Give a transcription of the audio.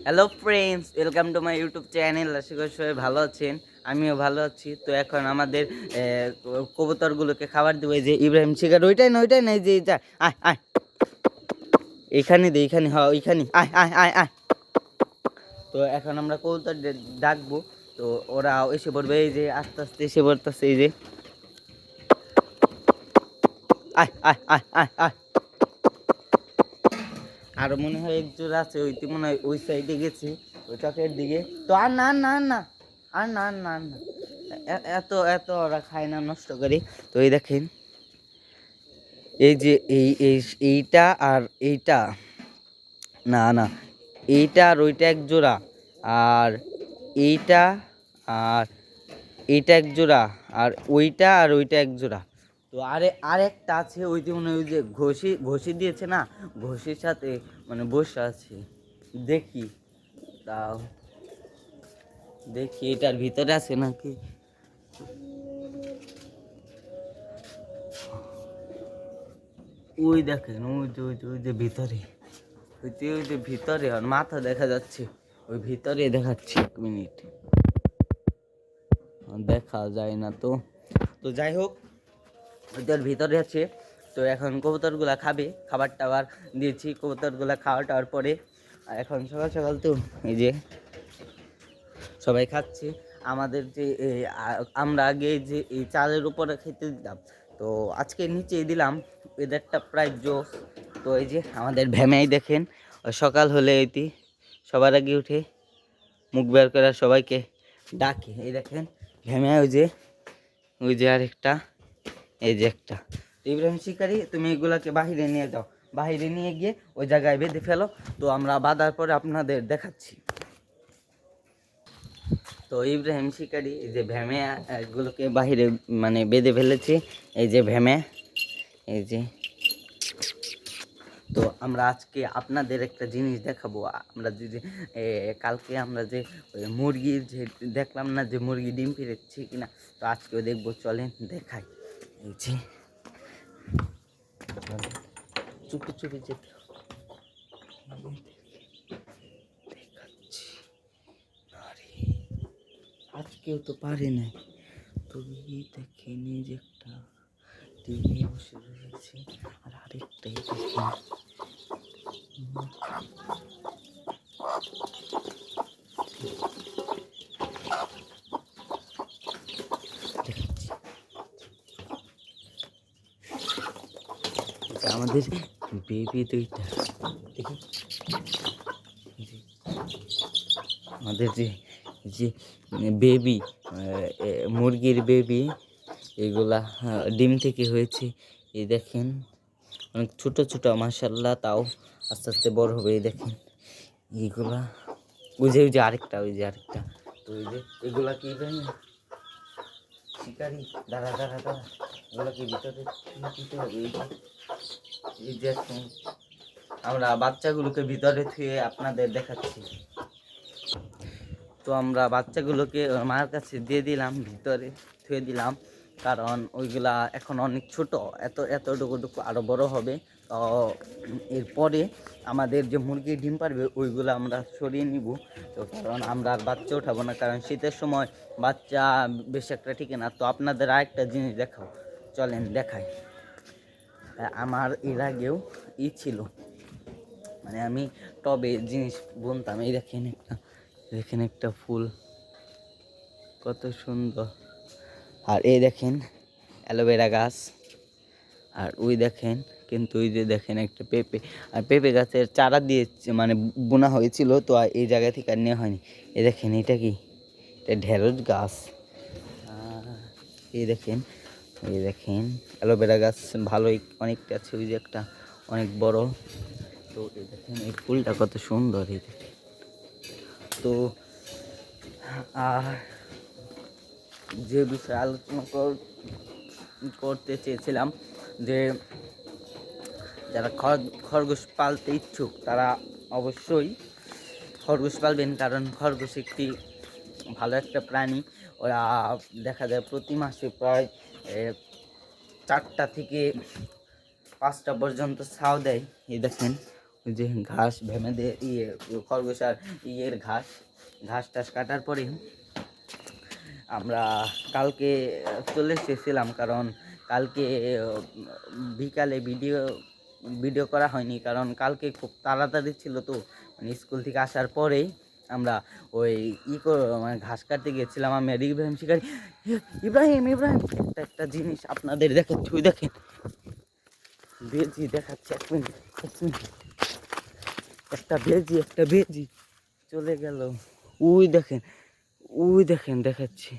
Hello friends, welcome to my YouTube channel. আশা করি সবাই ভালো আছেন, আমিও ভালো আছি। তো এখন আমাদের কবুতরগুলোকে খাবার দেবো। এই যে ইব্রাহিম শিকার, ওইটাই না, এই যে যা, আয় আয়, এইখানে দে, এইখানে, হ্যাঁ ওইখানে, আয় আয় আয় আয়। তো এখন আমরা কবুতর ডাকবো, তো ওরা এসে পড়বে। এই যে আস্তে আস্তে এসে পড়তেছে, এই যে আয় আয় আয় আয় আয়। আর মনে হয় এক জোড়া আছে, ওইটি মনে হয় ওই সাইডে গেছে, ওই চকের দিকে। তো আর না আর না আর না আর না আর না আর না, এত এত ওরা খায় না, নষ্ট করে। তো এই দেখেন, এই যে এইটা আর এইটা, না না, এইটা আর ওইটা এক জোড়া, আর এইটা আর এইটা এক জোড়া, আর ওইটা আর ওইটা এক জোড়া। তো আরেকটা আছে, ওইটি মনে হয় ওই যে ঘষি ঘষি দিয়েছে না, ঘষির সাথে মানে বসে আছে। দেখি, তাও দেখি এটার ভিতরে আছে নাকি। ওই দেখেন, ওই যে ভিতরে, ওই যে ভিতরে, আর মাথা দেখা যাচ্ছে ওই ভিতরে। দেখাচ্ছি, 1 মিনিট, দেখা যায় না তো। তো যাই হোক, ওইটার ভিতরে আছে। তো এখন কবুতরগুলা খাবে, খাবার টাবার দিয়েছি, কবুতরগুলা খাওয়া টাওয়ার পরে। আর এখন সকাল সকাল তো এই যে সবাই খাচ্ছে। আমাদের যে আমরা আগে যে এই চালের উপরে খেতে দিতাম, তো আজকে নিচেই দিলাম। ওয়েদারটা প্রায় জোস। তো এই যে আমাদের ভ্যামেই দেখেন, সকাল হলে এটি সবার আগে উঠে মুখ বের করে সবাইকে ডাকে। এই দেখেন ভ্যামে, ওই যে আরেকটা, এই যে একটা। ইব্রাহিম শিকারি, তুমি এগুলাকে বাহিরে নিয়ে যাও, বাহিরে নিয়ে গিয়ে ওই জায়গায় বেঁধে ফেলো। তো আমরা বাঁধার পরে আপনাদের দেখাচ্ছি। তো ইব্রাহিম শিকারি এই যে ভ্যামে এগুলোকে বাহিরে মানে বেঁধে ফেলেছি। এই যে ভ্যামে, এই যে। তো আমরা আজকে আপনাদের একটা জিনিস দেখাবো। আমরা যে কালকে আমরা যে ওই মুরগির যে দেখলাম না, যে মুরগি ডিম পেড়েছে কিনা, তো আজকেও দেখবো, চলেন দেখাই। এই যে চুপি চুপি যেতে দেখাচ্ছি। আরে আজকেও তো পারে না। তো এই দেখেন, এই যে একটা ডিমে বসে রয়েছে, আর আরেকটাই দেখেন। আমাদের বেবি দুইটা, দেখি আমাদের যে যে বেবি, মুরগির বেবি, এগুলা ডিম থেকে হয়েছে। এই দেখেন অনেক ছোট ছোট, মাশাআল্লাহ, তাও আস্তে আস্তে বড় হবে। এই দেখেন এইগুলা, ওই যে আরেকটা, তো ওই যে এগুলা কি জানেন শিকারি, দাঁড়া দাঁড়া দাঁড়া, এগুলা কি ভিতরে দিতে হবে। এই যে এখন আমরা বাচ্চাগুলোকে ভিতরে থুয়ে আপনাদের দেখাচ্ছি। তো আমরা বাচ্চাগুলোকে মার কাছে দিয়ে দিলাম, ভিতরে থুয়ে দিলাম, কারণ ওইগুলা এখন অনেক ছোট, এতটুকু আরও বড় হবে। তো এরপরে আমাদের যে মুরগি ডিম পারবে ওইগুলো আমরা সরিয়ে নিব। তো কারণ আমরা আর বাচ্চা উঠাবো না, কারণ শীতের সময় বাচ্চা বেশ একটা ঠিক না। তো আপনাদের আরেকটা জিনিস দেখাও, চলেন দেখাই। আমার এর আগেও ছিল, মানে আমি টবে জিনিস বুনতাম। এই দেখেন একটা ফুল, কত সুন্দর। আর এই দেখেন অ্যালোভেরা গাছ, আর ওই দেখেন, কিন্তু ওই যে দেখেন একটা পেঁপে, আর পেঁপে গাছের চারা দিয়ে মানে বোনা হয়েছিল, তো এই জায়গা থেকে আর নেওয়া হয়নি। এই দেখেন এটা কি, এটা ঢেঁড়স গাছ। এই দেখেন অ্যালোভেরা গাছ ভালোই অনেকটা আছে, ওই যে একটা অনেক বড়। তো এই দেখেন এই ফুলটা কত সুন্দর, এই দেখেন। তো আর যে বিষয়ে আলোচনা করতে চেয়েছিলাম, যে যারা খরগোশ পালতে ইচ্ছুক তারা অবশ্যই খরগোশ পালবেন, কারণ খরগোশ একটি ভালো একটা প্রাণী। ওরা দেখা যায় প্রতি মাসে প্রায় 4টা থেকে 5টা পর্যন্ত ছাও দেয়। এই দেখেন ওই যে ঘাস ভেমেদের খরগোশ আর ঘাস টাস কাটার পরে আমরা কালকে চলে এসেছিলাম, কারণ কালকে বিকালে ভিডিও করা হয়নি, কারণ কালকে খুব তাড়াতাড়ি ছিল তো, মানে স্কুল থেকে আসার পরেই আমরা ওই মানে ঘাস কাটতে গেছিলাম। আমি আর ইব্রাহিম শিকারি। ইব্রাহিম একটা জিনিস আপনাদের দেখাচ্ছি, ওই দেখেন বেজি দেখাচ্ছে, এক মিনিট একটা বেজি চলে গেল, ওই দেখেন দেখাচ্ছি।